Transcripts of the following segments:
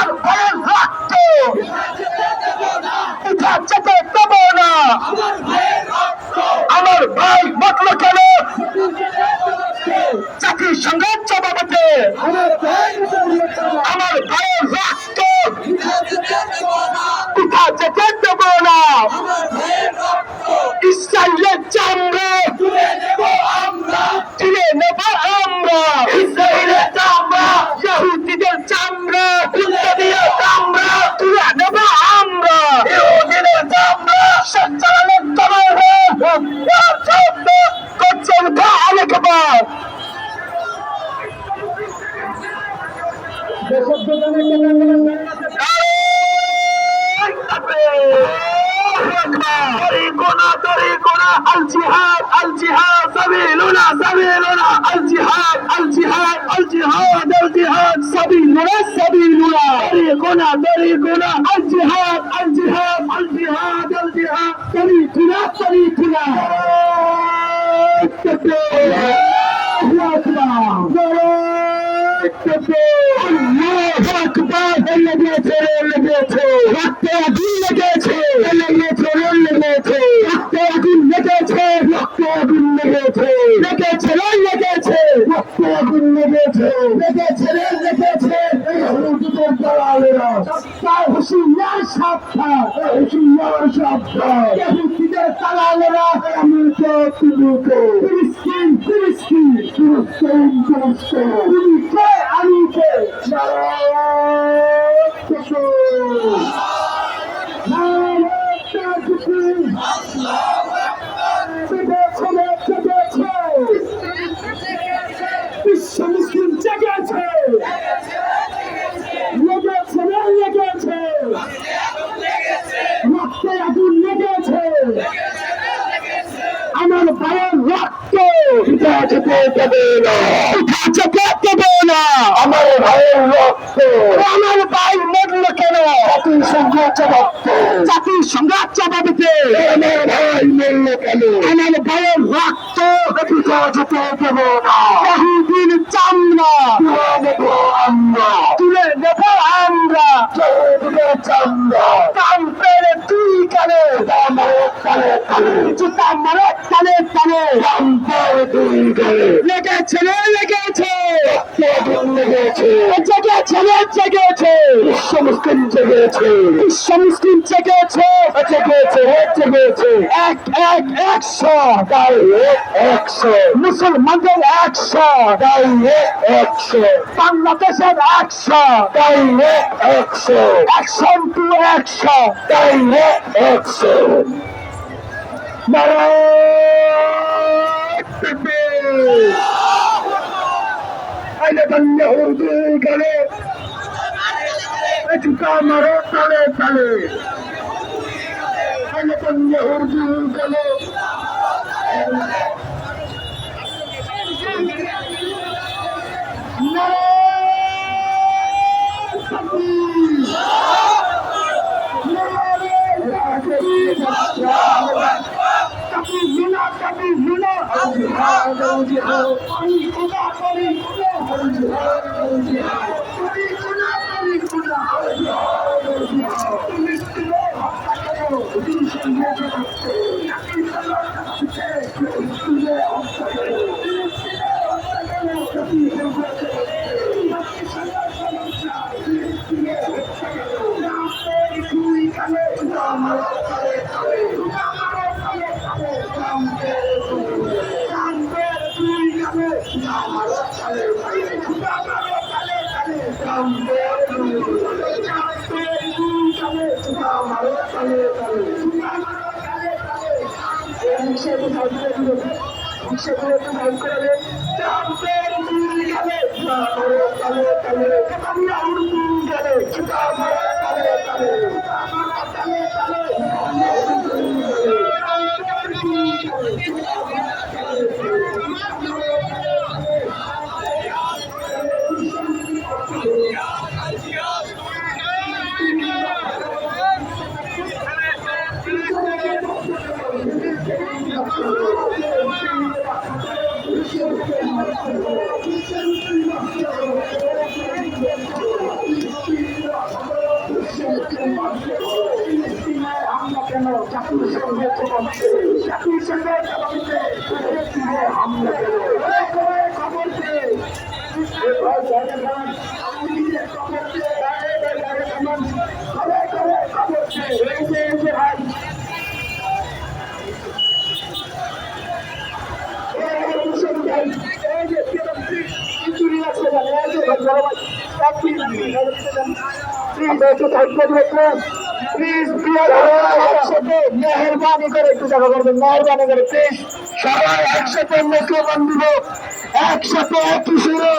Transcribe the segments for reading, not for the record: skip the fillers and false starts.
আমার ভাইয়ের রক্ত পিঠা চেপে দেব না। আমার ভাই মরল কেন জাতির সঙ্গে জবাবে আমার ভাইয়ের রক্ত পিঠা চেপে দেব না। ইসরায়েলের চামড়া তুলে নেব আমরা, ইসরায়েলের চামড়া ইহুদিদের চামড়া চামড়া তুলে নেব আমরা, ইহুদিদের চামড়া চালানোর করছে উঠা আলেকবার। الجهاد الجهاد سبيلنا سبيلنا الجهاد الجهاد الجهاد الجهاد سبيلنا سبيلنا طريقنا طريقنا الجهاد الجهاد الجهاد الجهاد طريقنا طريقنا الله أكبر اللي بيته اللي بيته وقت أقول لك اللي بيته اللي بيته وقت أقول لك وقت أقول لك وقت أقول لك يهودদের দালালেরা তাই হুশিয়ার সাবধান হুশিয়ার সাবধান ইহুদিদের দালালেরা আমেরিকা তুলুকে ফিলিস্তিন ফিলিস্তিন ফিলিস্তিন ফিলিস্তিন তুমি কে আমি কে বিশ্ব মুসলিম জেগেছে লেগেছে লেগেছে রক্তে আগুন লেগেছে আমার ভাইয়ের রক্ত পিঠা চেপে দেবে না, পিঠা চেপে দেবে না। আমার ভাইয়ের রক্ত আমার ভাই মরল কেন জাতির সঙ্গে জাতির সঙ্গে জবাবে আমার ভাই মরল কেন আমার ভাইয়ের রক্ত পিঠা চেপে দেব না। বহুদিন চামড়া আমরা তুলে নেব আমরা চামড়া কান পেরে তুই কানে কানে কানে জুতা মারে কানে কানে কান পেরে তুই কানে লেগেছে লেগেছে লেগেছে জেগেছে জেগেছে বিশ্ব মুসলিম জেগেছে বিশ্ব মুসলিম জেগেছে জেগেছে জেগেছে এক এক 100 তাই 100 মুসলমানদের 100 তাই 100 বাংলাদেশের 100 তাই 100 100 to 100 তাই 100 আইনে বান্নে হুদু গেলে চুকা মারো তালে তালে আইনে বান্নে হুদু গেলে জাতির সঙ্গে হামলা খবর পেয়ে মেহরবানি করে একটু দেখা করবেন, মেহরবানি করে প্লিজ সবাই একসাথে স্লোগান দিব, একসাথে একই সুরে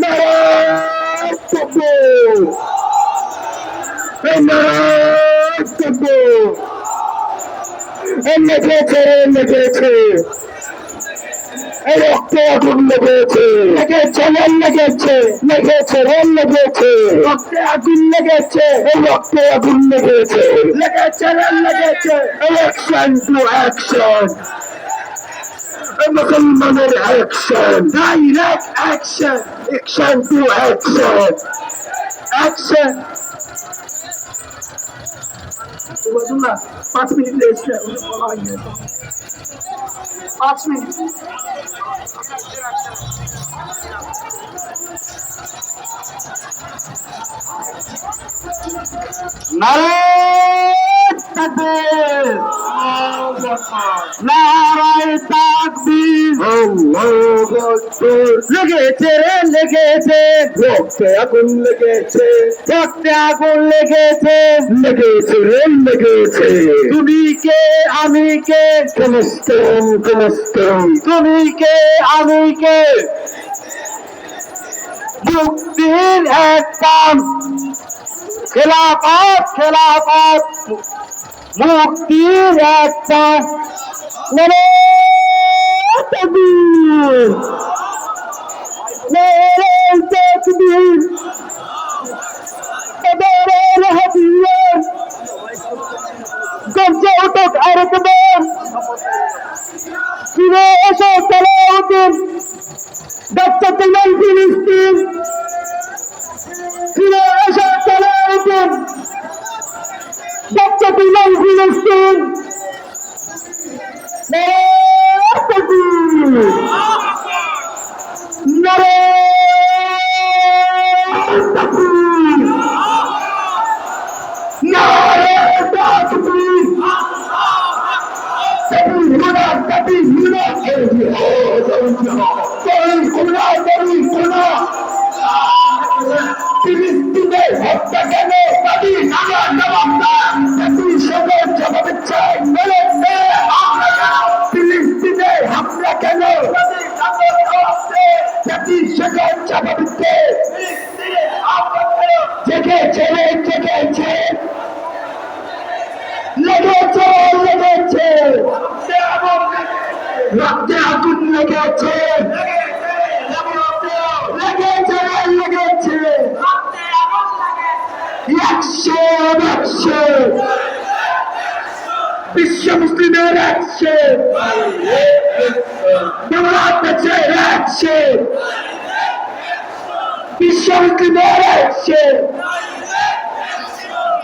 লেগেছে রক্তে আগুন লেগেছে, রেল লেগেছে, রেল লেগেছে, রক্তে আগুন লেগেছে, রক্তে আগুন লেগেছে, রেল লেগেছে। অ্যাকশন টু অ্যাকশন, মুসলমানের action, direct action, action to action, action. 5 minute লেগেছে, 5 মিনিট। নারায়ে তাকবীর, নারায়ে তাকবীর, আল্লাহু আকবার। লেগেছে রে লেগেছে, রক্তে আগুন লেগেছে, রক্তে আগুন লেগেছে, লেগেছে রে লেগেছে। তুমি কে আমি কে, ফিলিস্তিন ফিলিস্তিন, তুমি কে আমি কে, মুক্তির এক কাম, খেলাফত খেলাফত, মুক্তির একটা নারায়ে তাকবীর, নারায়ে তাকবীর, তাদের হাতিয়ার গর্জে উঠুক আরেকবার, ফিরে এসো সালাউদ্দিন, দাচ্চাতুল্লাহ ফিলিস্তিন, ফিরে এসো সালাউদ্দিন, দাচ্চাতুল্লাহ ফিলিস্তিন। নারায়ে তাকবীর, নারায়ে তাকবীর, নারায়ে তাকবীর, তাকবীর খোদা, তাকবীর খোদা, তাকবীর খোদা, তাকবীর খোদা। ফিলিস্তিনের হত্যাকাণ্ডে দাবি নানা জবাবদার, জাতির সঙ্গে জবাব চাই, ফিলিস্তিনের হামলা কেন, জাতির সঙ্গে জবাব দিতে জেগেছে জেগেছে, লেগেছে লেগেছে, রক্তে আগুন লেগেছে, লেগেছে লেগেছে, অ্যাকশন অ্যাকশন, বিশ্ব মুসলিমের অ্যাকশন, বাংলাদেশের অ্যাকশন, বিশ্ব মুসলিমের অ্যাকশন,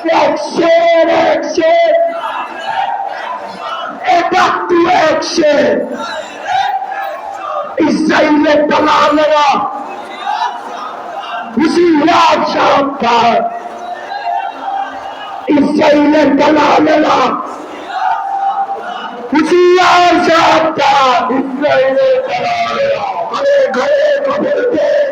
অ্যাকশন অ্যাকশন, এটা টু অ্যাকশন। ইসরায়েলের দালালেরা হুঁশিয়ার সাবধান, ইসরায়েলের দালালেরা হুঁশিয়ার সাবধান, ইসরায়েলের দালালেরা ঘরে ঘরে খবর দেয়,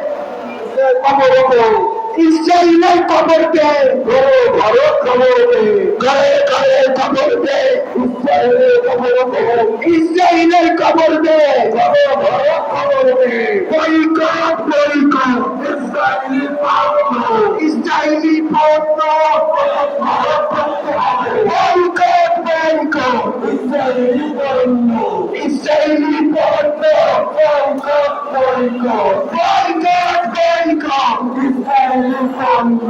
ইসরায়েলের খবর দেয়, ঘরে ঘরে খবর দেয়, ঘরে ঘরে খবর দেয়, ইসরায়েলের খবর দেয়, ইসরায়েলের খবর দেয়, ঘরে ঘরে খবর দেয়। বয়কট বয়কট, ইসরায়েলি পণ্য, ইসরায়েলি পণ্য বয়কট বয়কট, ইসরায়েলি পণ্য, ইসরায়েলি পণ্য boycott boycott, boycott boycott, Israeli পণ্য,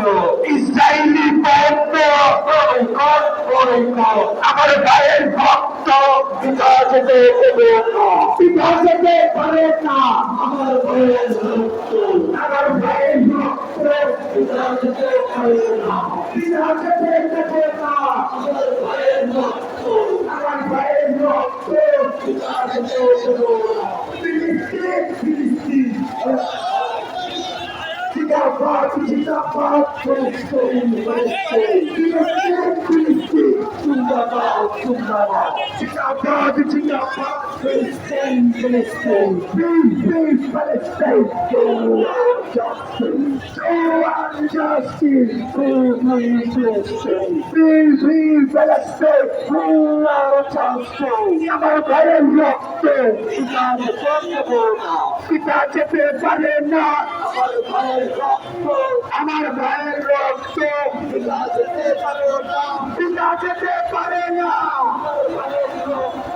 ইসরায়েলি পণ্য বয়কট বয়কট। আমার ভাইয়ের ভক্ত বিকাশতে পারে না, বিকাশতে পারে না, আমার ভাইয়ের ভক্ত, আমার ভাইয়ের ভক্ত বিকাশতে পারে না, বিকাশতে পারে না, আমার ভাইয়ের ভক্ত। আমার ভাইয়ের রক্ত পিতা যেতে দেবো না। ফিলিস্তিন ফিলিস্তিন জিন্দাবাদ জিন্দাবাদ ফিলিস্তিন ফিলিস্তিন ফিলিস্তিন জিন্দাবাদ জিন্দাবাদ জিন্দাবাদ জিন্দাবাদ ফিলিস্তিন ফিলিস্তিন free Palestine to justice free Palestine free Palestine আমার ভাইয়ের রক্ত পিতা যেতে পারে না আমার ভাইয়ের রক্ত আমার ভাইয়ের রক্ত পিতা যেতে পারে না পিতা যেতে পারে না আমার ভাইয়ের রক্ত